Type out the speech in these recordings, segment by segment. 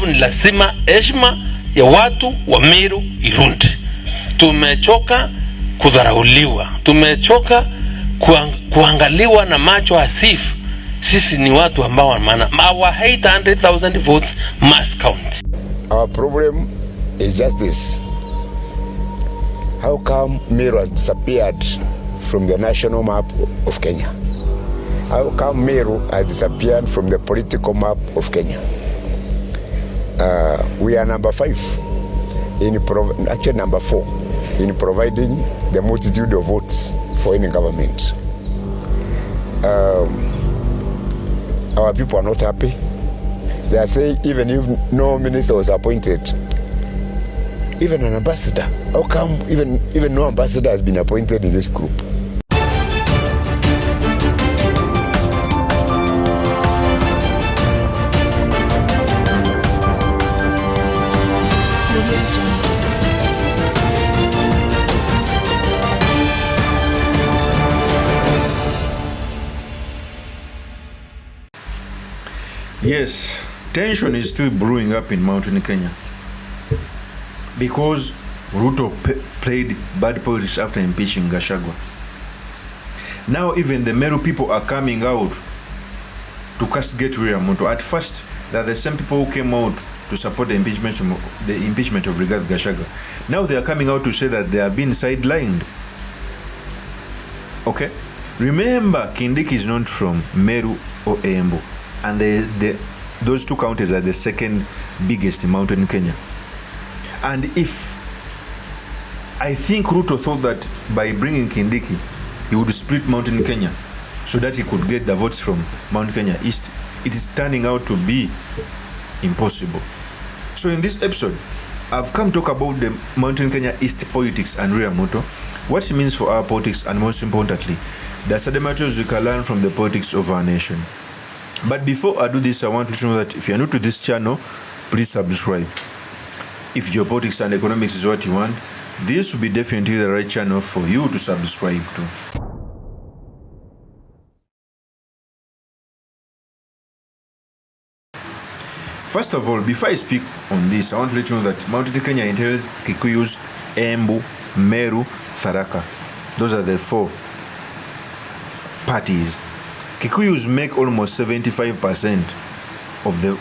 sababu ni lazima heshima ya watu wa Meru irudi. Tumechoka kudharauliwa, tumechoka kuangaliwa na macho hasifu. Sisi ni watu ambao wa maana. Our 800,000 votes must count. Our problem is just this. How come Meru has disappeared from the national map of Kenya? How come Meru has disappeared from the political map of Kenya? We are number 5 actually number 4 in providing the multitude of votes for any government. Our people are not happy. They are saying even if no minister was appointed, even an ambassador, how come even no ambassador has been appointed in this group? Yes, tension is still brewing up in Mountain Kenya because RUTO played bad politics after impeaching Gachagua. Now even the Meru people are coming out to castigate William Ruto. At first, they're the same people who came out to support the impeachment of Rigathi Gachagua. Now they are coming out to say that they have been sidelined. Okay? Remember, Kindiki is not from Meru or EMBU. And those two counties are the second biggest in Mountain Kenya. And I think Ruto thought that by bringing Kindiki, he would split Mountain Kenya so that he could get the votes from Mount Kenya East. It is turning out to be impossible. So in this episode, I've come to talk about the Mountain Kenya East politics and William Ruto, what it means for our politics, and most importantly, the matters we can learn from the politics of our nation. But before I do this, I want you to know that if you are new to this channel, please subscribe. If geopolitics and economics is what you want, this will be definitely the right channel for you to subscribe to. First of all, before I speak on this, I want to let you know that Mountain Kenya entails Kikuyus, Embu, Meru, Tharaka. Those are the 4 parties. Kikuyus make almost 75% of the,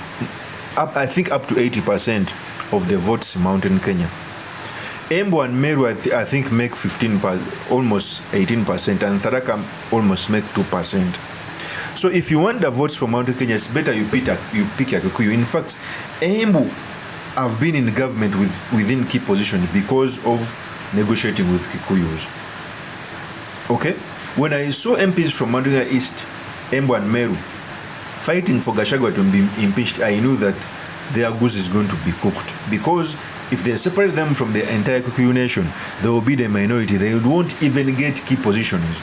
I think up to 80% of the votes in Mountain Kenya. Embu and Meru, I think make 15%, almost 18%, and Tharaka almost make 2%. So if you want the votes from Mountain Kenya, it's better you pick a Kikuyu. In fact, Embu have been in government within key positions because of negotiating with Kikuyus. Okay? When I saw MPs from Mountain Kenya East, Embu and Meru fighting for Gachagua to be impeached, I knew that their goose is going to be cooked. Because if they separate them from the entire Kikuyu nation, they will be the minority. They won't even get key positions.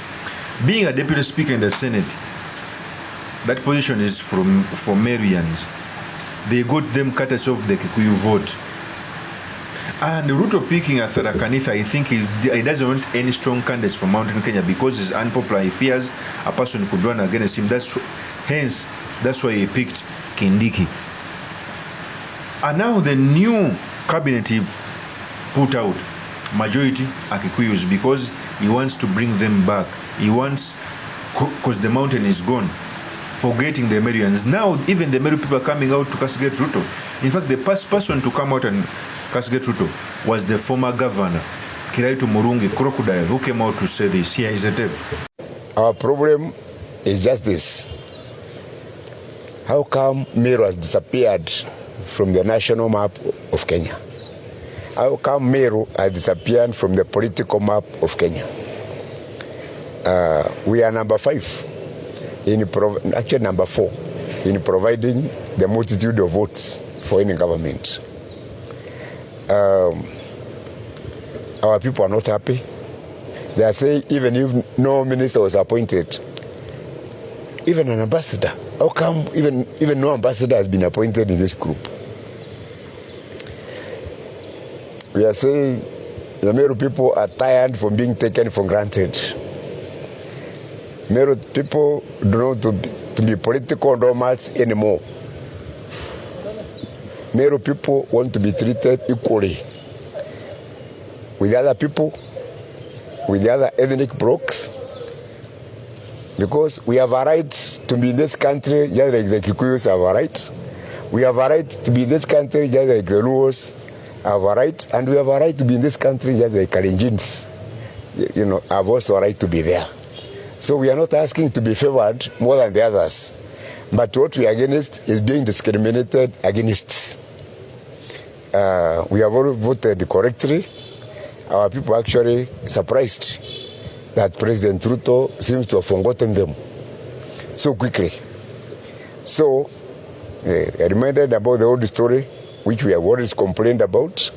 Being a deputy speaker in the Senate, that position is for Merians. They got them courtesy of the Kikuyu vote. And Ruto picking a Tharakanitha, I think he doesn't want any strong candidates from Mountain Kenya because he's unpopular. He fears a person could run against him. That's why he picked Kindiki. And now the new cabinet he put out, majority are Kikuyus because he wants to bring them back. He wants, because the mountain is gone, forgetting the Merians. Now even the Meru people are coming out to castigate Ruto. In fact, the first person to come out and castigate Ruto was the former governor, Kiraitu Murungi, Crocodile, who came out to say this. Here is the tape. Our problem is just this. How come Meru has disappeared from the national map of Kenya? How come Meru has disappeared from the political map of Kenya? We are number 5, actually number 4, in providing the multitude of votes for any government. Our people are not happy. They are saying even if no minister was appointed, even an ambassador, how come even no ambassador has been appointed in this group? We are saying the Meru people are tired from being taken for granted. Meru people don't want to be political nomads anymore. Meru people want to be treated equally with other people, with the other ethnic blocs, because we have a right to be in this country just like the Kikuyus have a right. We have a right to be in this country just like the Luos have a right, and we have a right to be in this country just like Kalenjins, have also a right to be there. So we are not asking to be favored more than the others, but what we are against is being discriminated against. We have all voted correctly. Our people actually surprised that President RUTO seems to have forgotten them so quickly. So I reminded about the old story, which we have always complained about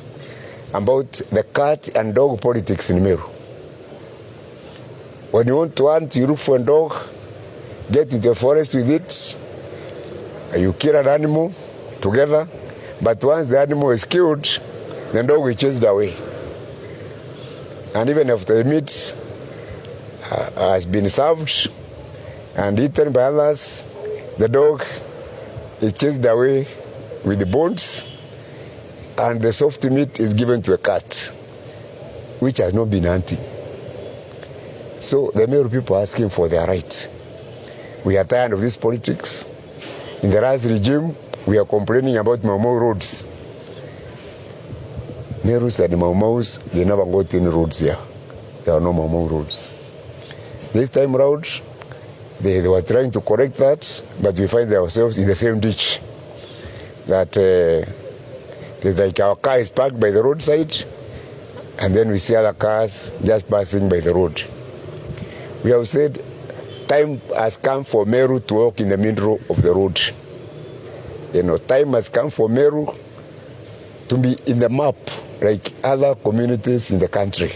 the cat and dog politics in Meru. When you want to hunt, you look for a dog, get into the forest with it, you kill an animal together, but once the animal is killed, the dog is chased away. And even after the meat has been served and eaten by others, the dog is chased away with the bones, and the soft meat is given to a cat, which has not been hunting. So the Meru people are asking for their right. We are tired of this politics. In the last regime, we are complaining about Mau Mau roads. Merus and Mau Maus, they never got any roads here. There are no Mau Mau roads. This time around, they were trying to correct that, but we find ourselves in the same ditch. That there's like our car is parked by the roadside, and then we see other cars just passing by the road. We have said time has come for Meru to walk in the middle of the road. Time has come for Meru to be in the map like other communities in the country.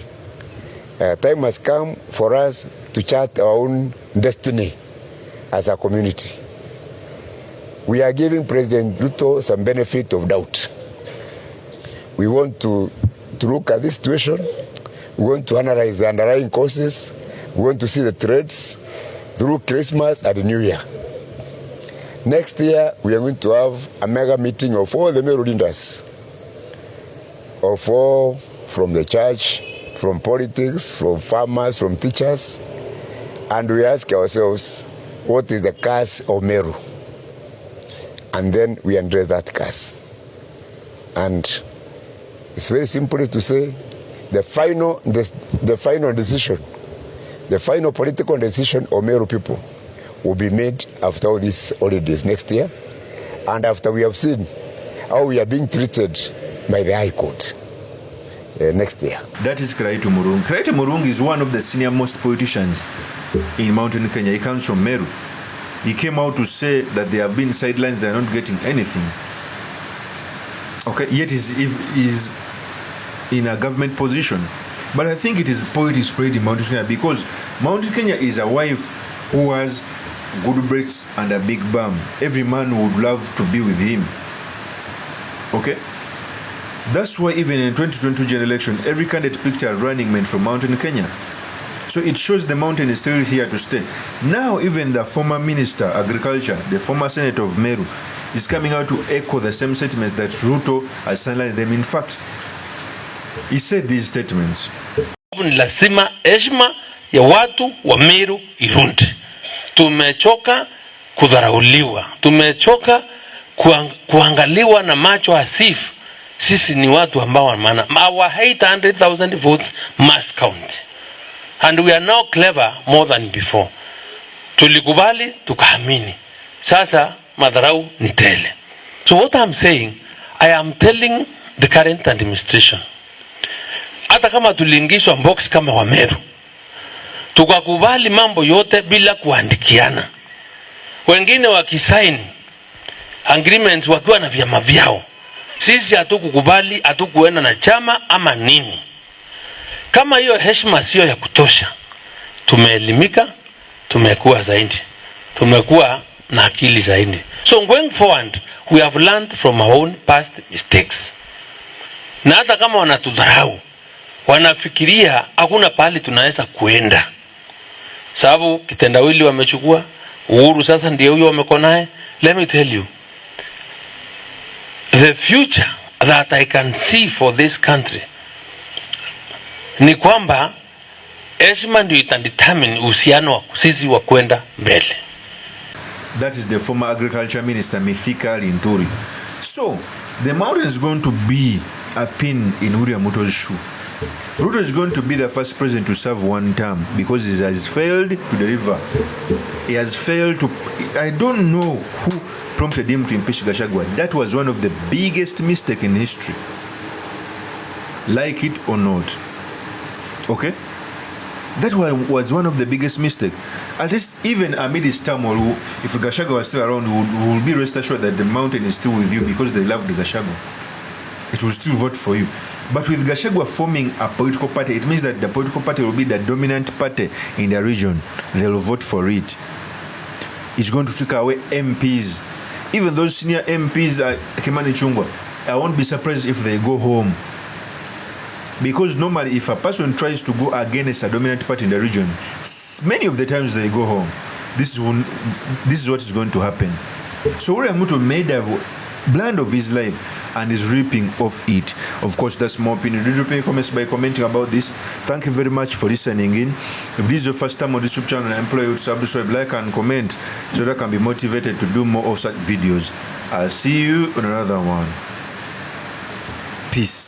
Time has come for us to chart our own destiny as a community. We are giving President RUTO some benefit of doubt. We want to look at this situation. We want to analyze the underlying causes. We want to see the threats through Christmas and the New Year. Next year, we are going to have a mega meeting of all the Meru leaders, of all from the church, from politics, from farmers, from teachers, and we ask ourselves, what is the curse of Meru? And then we address that curse. And it's very simple to say, the final decision, the final political decision of Meru people will be made after all these holidays next year, and after we have seen how we are being treated by the High Court next year. That is Kiraitu Murungi. Kiraitu Murungi is one of the senior most politicians in Mountain Kenya. He comes from Meru. He came out to say that they have been sidelines, they are not getting anything. Okay, yet he's in a government position. But I think it is poetry spread in Mountain Kenya, because Mountain Kenya is a wife who has good breasts and a big bum. Every man would love to be with him. Okay? That's why even in 2022 general election, every candidate picked a running mate from Mountain Kenya. So it shows the mountain is still here to stay. Now even the former minister, agriculture, the former senator of Meru, is coming out to echo the same sentiments that RUTO has signaled them. In fact, he said these statements. Lazima heshima ya watu wa Meru irudi. Tumechoka kudharauliwa. Tumechoka kuangaliwa na macho hasifu. Sisi ni watu ambao wana our 800,000 votes must count. And we are now clever more than before. Tulikubali, tukaamini. Sasa madharau ni tele. So what I'm saying, I am telling the current administration, hata kama tuliingishwa box kama wa Meru, tukakubali mambo yote bila kuandikiana. Wengine wakisign agreements wakiwa na vyama vyao. Sisi hatukukubali, hatukuenda na chama ama nini. Kama hiyo heshima sio ya kutosha, tumeelimika, tumekuwa zaidi, tumekuwa na akili zaidi. So going forward, we have learned from our own past mistakes. Na hata kama wanatudharau, wanafikiria hakuna pahali tunaweza kuenda, sababu kitendawili wamechukua, Uhuru sasa ndiye huyo wameko naye. Let me tell you, the future that I can see for this country ni kwamba heshima ndio itadetermine uhusiano wa sisi wa kwenda mbele. That is the former agriculture minister Mithika Linturi. So the mountain is going to be a pin in William Ruto's shoe. Ruto is going to be the first president to serve one term because he has failed to deliver. He has failed to. I don't know who prompted him to impeach Gachagua. That was one of the biggest mistakes in history. Like it or not. Okay? That was one of the biggest mistakes. At least even amid his turmoil, if Gachagua was still around, we will be rest assured that the mountain is still with you because they love the Gachagua. It will still vote for you. But with Gachagua forming a political party, it means that the political party will be the dominant party in the region. They will vote for it. It's going to take away MPs. Even those senior MPs, Kimani Chungwa, I won't be surprised if they go home. Because normally if a person tries to go against a dominant party in the region, many of the times they go home. This is what is going to happen. So William Ruto made a blend of his life and is reaping off it. Of course, that's my opinion. Do drop any comments by commenting about this. Thank you very much for listening in. If this is your first time on this YouTube channel, I implore you to subscribe, like and comment so that I can be motivated to do more of such videos. I'll see you on another one. Peace.